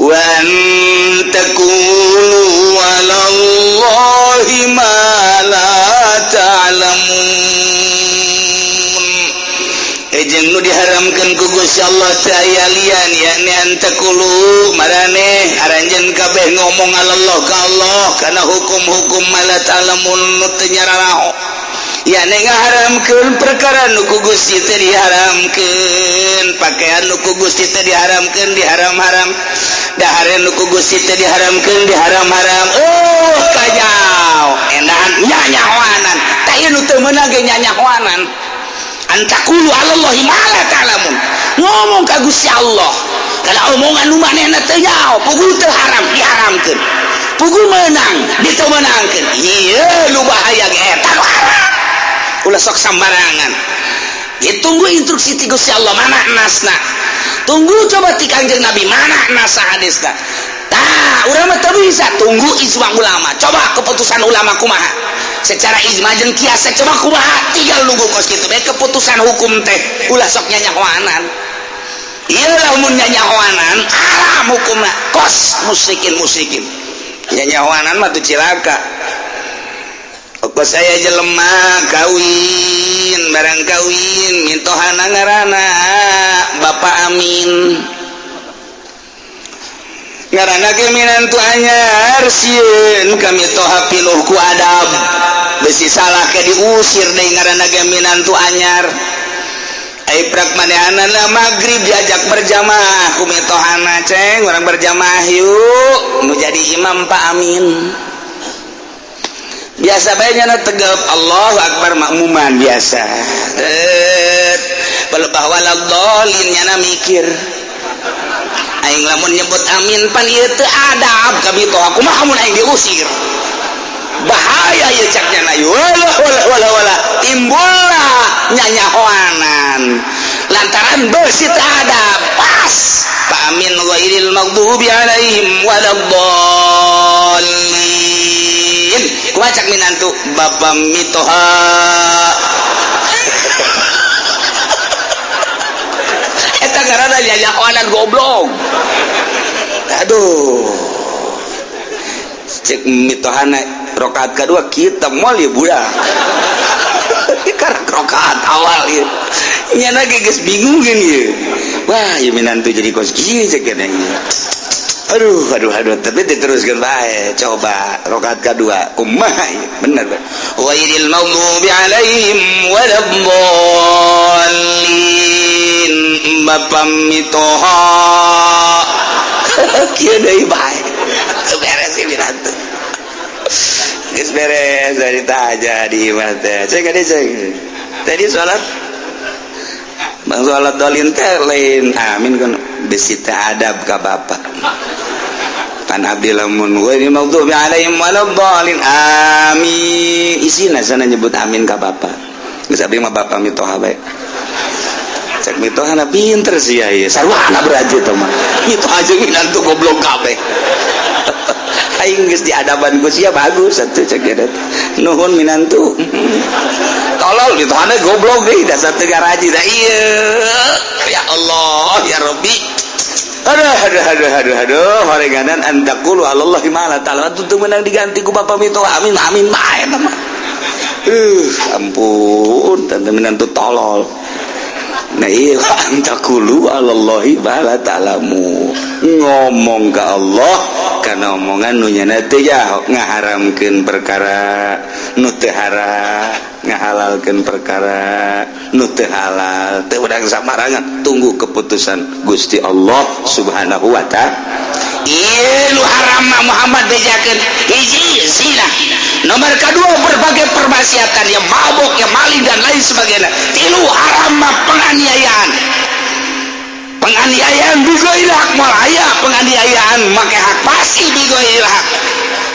wa antakulu 'alallahi ma la ta'lamun. Jeung nu diharamkeun ku Gusti Allah teh aya lian yakni antakulu marane aranjeun kabeh ngomong Allah ka Allah kana hukum-hukum mala ta'lamun nu teu nyararaho. yakni ngaharamkeun perkara nu ku Gusti teh diharamkeun, pakaian nu ku Gusti teh diharamkeun diharam-haram, dahare nu ku Gusti teh diharamkeun diharam-haram. Oh kajau endahan nyanyahoanan tah ieu nu teu meunang ge nyanyahoanan. Antakulu 'alallahi ma la ta'lamun, ngomong ka Gusti Allah kana omongan nu manehna teu nyaho puguh teu haram diharamkeun, puguh meunang diteu meunangkeun. Ieu nu bahaya ge eta nu haram ulah sok sambarangan. Ditunggu instruksi ti Gusti Allah mana nasna, tunggu coba ti Kangjeng Nabi mana nasa hadisna. Tah urang mah teu bisa, tunggu ijma ulama, coba keputusan ulama kumaha secara ijma jeung kias coba kumaha, tinggal nunggu kos kitu bae keputusan hukum teh ulah sok nyanyahoanan. Ieu lamun nyanyahoanan haram hukumna, kos musyrikin nyanyahoanan mah teu cilaka. Pokok saya jelema kawin barang kawin mintohana ngaranna Bapak Amin, ngaranna ge minantu anyar sieun kami toha piluh ku adab besi salah ke diusir deui ngaranna ge minantu anyar. Ai prak manehanna magrib diajak berjamaah ku mitohana ceng urang berjamaah yuk nu jadi imam Pak Amin. Biasa bae nyana tegep Allahu Akbar makmuman biasa. Balebah waladhdallin nyana mikir. Aing lamun nyebut amin pan ieu teu adab ka mitoha kumaha mun aing diusir. Bahaya ieu cak nyana wala timbullah nyanyahoanan lantaran beusi teu adab. Pas Pak Amin ghairil maghdubi alaihim waladdallin. Kumaha cak minantu Bapak mitoha. Eta ngaranna nyanyahoanan goblok. Aduh. Cek mitohana rakaat kedua kita moal ya budak. Karena rakaat awal ya. Nyana geus bingung kan ya. Wah, ya minantu jadi kos kieu cek keneh. Aduh, tapi diteruskan bae. Coba rakaat kedua kumaha ya? Bener bae. Ghairil maghdubi alaihim waladdallin. Bapak mitoha. Kieu deui bae. Beres sih minantu. Geus beres cerita aja di imam teh. Cek ade cek. Tadi salat Bang salat dolin teh lain amin kan bisi teh adab ka bapak. Kan abdi lamun wa ni maghdubi alaihim waladdallin amin. Isina sana nyebut amin ka bapak. Geus abdi mah bapak mitoha bae. Cek mitoha na pinter sih ya. Sarwana beraji teh mah. Mitoha jeung minantu goblok kabeh. Aing geus diadaban ku sia bagus atuh cek eta. Nuhun minantu. Tolol mitohana goblok deui dasar teu garaji da ieu. Ya Allah ya Rabbi. Aduh horenganan andaqulu 'alallahi ma la ta'lamun teu meunang diganti ku bapak mitoha amin bae eta mah. Ampun tante minantu tolol. Nah iya andaqulu 'alallahi ma la ta'lamun. Ngomong ke Allah karena omongan nu nyana teu jahok ngaharamkeun perkara nu teu haram, ngahalalkeun perkara nu teu halal. Teu urang samarangan, tunggu keputusan Gusti Allah Subhanahu wa ta'ala. Ieu nu haram Muhammad bejakeun hiji zina. Nomor kedua berbagai permaksiatan yang mabuk, yang maling dan lain sebagainya. Tilu haram penganiayaan. Penganiayaan bigoil hak malaya, penganiayaan make hak pasti bigoil hak.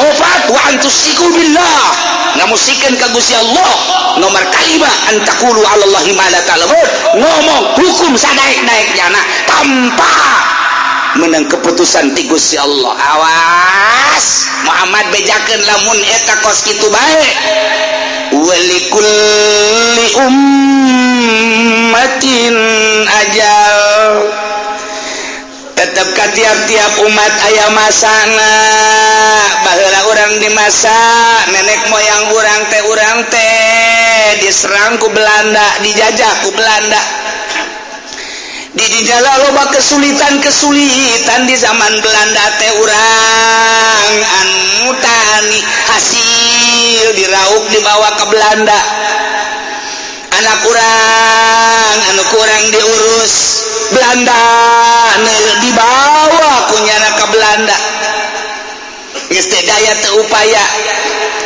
Opat wa antusiku billah, ngamusikeun ka Gusti Allah. Nomor kalima antakulu 'alallahi ma la ta'lamun, ngomong hukum sadaek-daeknya tanpa menang keputusan ti Gusti Allah. Awas Muhammad bejakeun lamun eta kos kitu bae. Walikulli ummatin ajal. tetap ka tiap-tiap umat aya masana baheula urang di masa nenek moyang urang teh diserang ku Belanda, dijajah ku Belanda, dijajah loba kesulitan di zaman Belanda teh urang anu tani hasil dirauk dibawa ke Belanda, anak urang anu kurang diurus Belanda dibawa kunyana ke Belanda, geus teh daya teu upaya.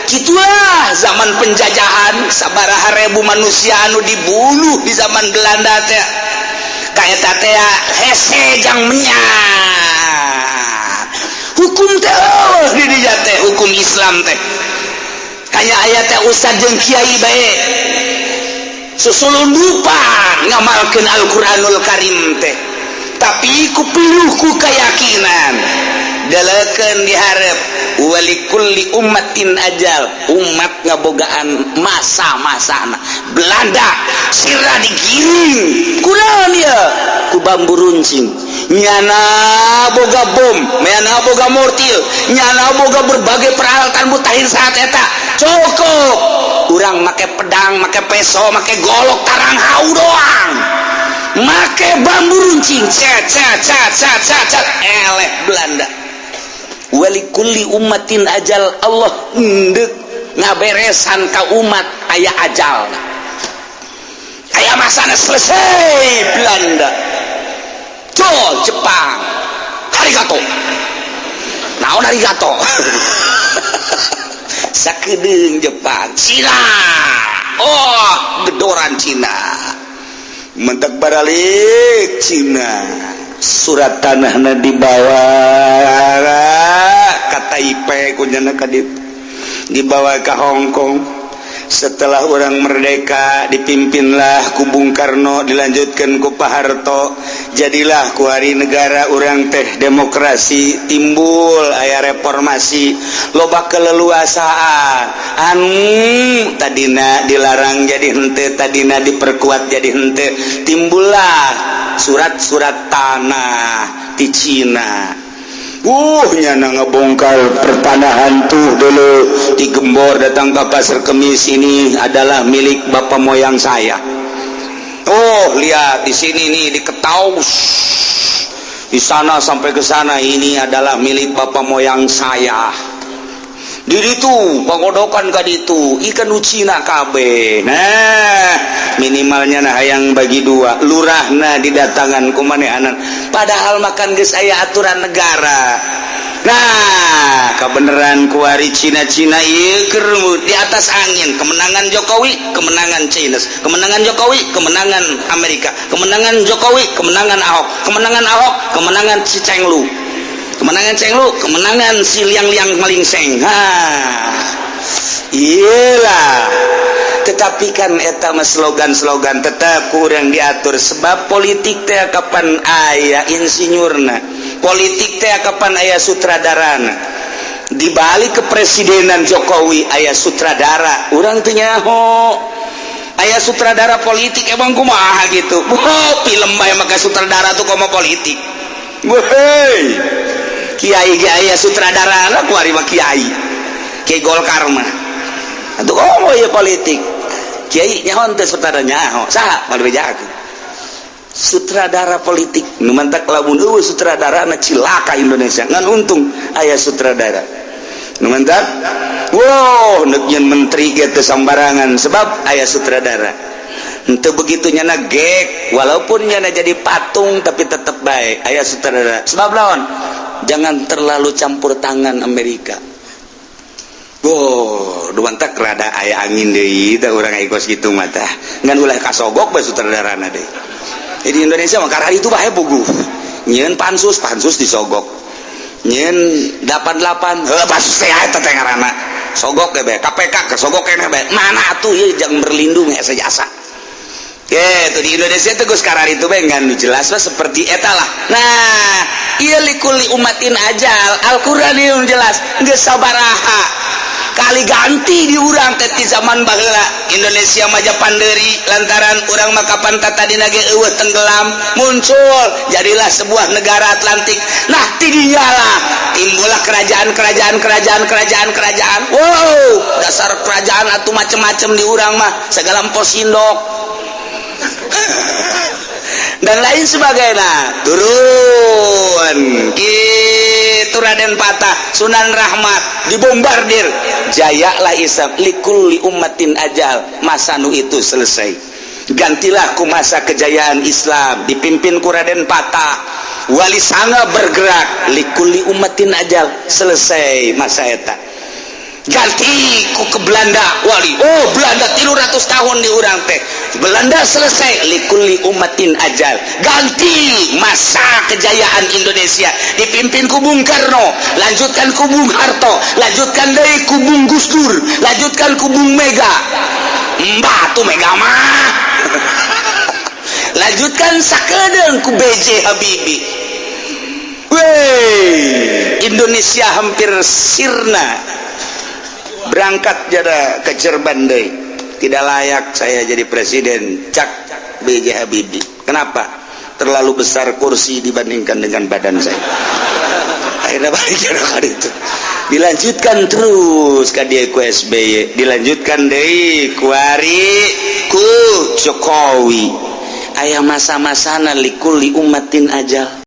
Gitulah zaman penjajahan, sabaraha ribu manusia anu dibunuh di zaman Belanda teh. Kaeta teh hese jang menyat. Hukum teh di dieu teh hukum Islam teh. Kaya aya teh ustad jeung kiai bae. Susulundupan ngamalkeun Al-Qur'anul Karim teh. Tapi ku piluh ku keyakinan. Dalekeun dihareup walikulli ummatin ajal, umat ngabogaan masa-masana. Belanda sira digiring kunaon ya ku bambu runcing, nyana boga bom, nyana boga mortil, nyana boga berbagai peralatan mutahin saat eta cukup urang make pedang, make peso, make golok tarang hau doang, make bambu runcing cet eleh Belanda. Walikulli ummatin ajal, Allah endek ngaberesan ka umat aya ajal, aya masana selesai Belanda. Col Jepang arigato, naon arigato sakedeung Jepang, Cina, oh gedoran Cina, mentek baralik Cina, surat tanahna dibawa ka Taipei kunyana ka ditu, dibawa ke Hong Kong. Setelah orang merdeka dipimpinlah ku Bung Karno, dilanjutkan ku Pak Harto, jadilah ku hari negara orang teh demokrasi, timbul aya reformasi, loba keleluasaan anu tadina dilarang jadi henteu, tadina diperkuat jadi henteu, timbullah surat-surat tanah di Cina. Nyana ngebongkar pertanahan tuh dulu di Gembor, datang ke Pasar Kemis, ini adalah milik bapak moyang saya. Oh lihat di sini nih di Ketaus, di sana sampai ke sana, ini adalah milik bapak moyang saya. Di ditu pagodokan ka ditu ikan ucina kabeh. Nah minimalnya nah hayang bagi dua, lurahna didatangan ku manehanan, padahal makan geus aya aturan negara. Nah kebenaran ku ari Cina-Cina ieu keur di atas angin, kemenangan Jokowi, kemenangan Cina, kemenangan Jokowi, kemenangan Amerika, kemenangan Jokowi, kemenangan Ahok, kemenangan Ahok, kemenangan si Cenglu, kemenangan Cenglu, kemenangan si liang-liang malingseng. Iyalah, tetapi kan eta mah slogan-slogan tetap kurang diatur, sebab politik teh kapan aya insinyurna, politik teh kapan aya sutradarana. Di balik kepresidenan Jokowi aya sutradara, urang teu nyaho aya sutradara politik, emang kumaha gitu. Film bae maka sutradara tuh komo politik. Woi kiai ge aya sutradara, kuari mah kiai Golkar mah atuh oh ieu politik, kiai nyaho teh sutradara nyaho saha malbejakeun sutradara politik nu mantak lamun eueuh sutradarana cilaka Indonesia, ngan untung aya sutradara nu mantak. Wow neuk nyeun menteri ge teu sambarangan sebab aya sutradara. Henteu begitu nyana gek, walaupun nyana jadi patung tapi tetap baik aya sutradara. Sebab lawan jangan terlalu campur tangan Amerika. Oh, duantak rada aya angin deui tah urang aigos kitu mah tah. Ngan ulah kasogok bae sutradarana deui. Di Indonesia mah karena itu bae puguh. Nyieun pansus disogok. Nyieun 88 pansus teh eta teh ngaranna. Sogok ge bae, KPK kesogok keneh bae. Mana atuh ieu jang berlindung asa jasa. Gitu di Indonesia itu gus karar itu bengan jelas lah seperti etalah. Nah iya likuli umatin ajal Al-Quran yang jelas nggak sabaraha kali ganti di urang teh di zaman baheula Indonesia maja panderi lantaran urang maka pantata dina ge eueuh tenggelam muncul jadilah sebuah negara Atlantik. Nah tidinya lah timbullah kerajaan. Wow, dasar kerajaan atuh macem-macem di urang mah segala empos indok dan lain sebagainya. Turun gitu Raden Patah Sunan Rahmat dibombardir, jayalah Islam likulli ummatin ajal, masa nu itu selesai, gantilah ku masa kejayaan Islam dipimpin ku Raden Patah, wali sanga bergerak likulli ummatin ajal, selesai masa eta. Ganti ku ke Belanda wali, oh Belanda 300 tahun di urang teh, Belanda selesai likulli ummatin ajal, ganti masa kejayaan Indonesia dipimpin ku Bung Karno, lanjutkan ku Bung Harto, lanjutkan deui ku Bung Gus Dur, lanjutkan ku Bung Mega, mbah tuh Mega mah lanjutkan sakedeung ku B.J. Habibie. Wey, Indonesia hampir sirna. Berangkat jada ke Cirebon deui. Tidak layak saya jadi presiden, cak B.J. Habibie. Kenapa? Terlalu besar kursi dibandingkan dengan badan saya. Akhirnya balik itu. Dilanjutkan terus ka dieu ku SBY, dilanjutkan deui ku Ari, ku Jokowi. Aya masa-masana likulli ummatin ajal.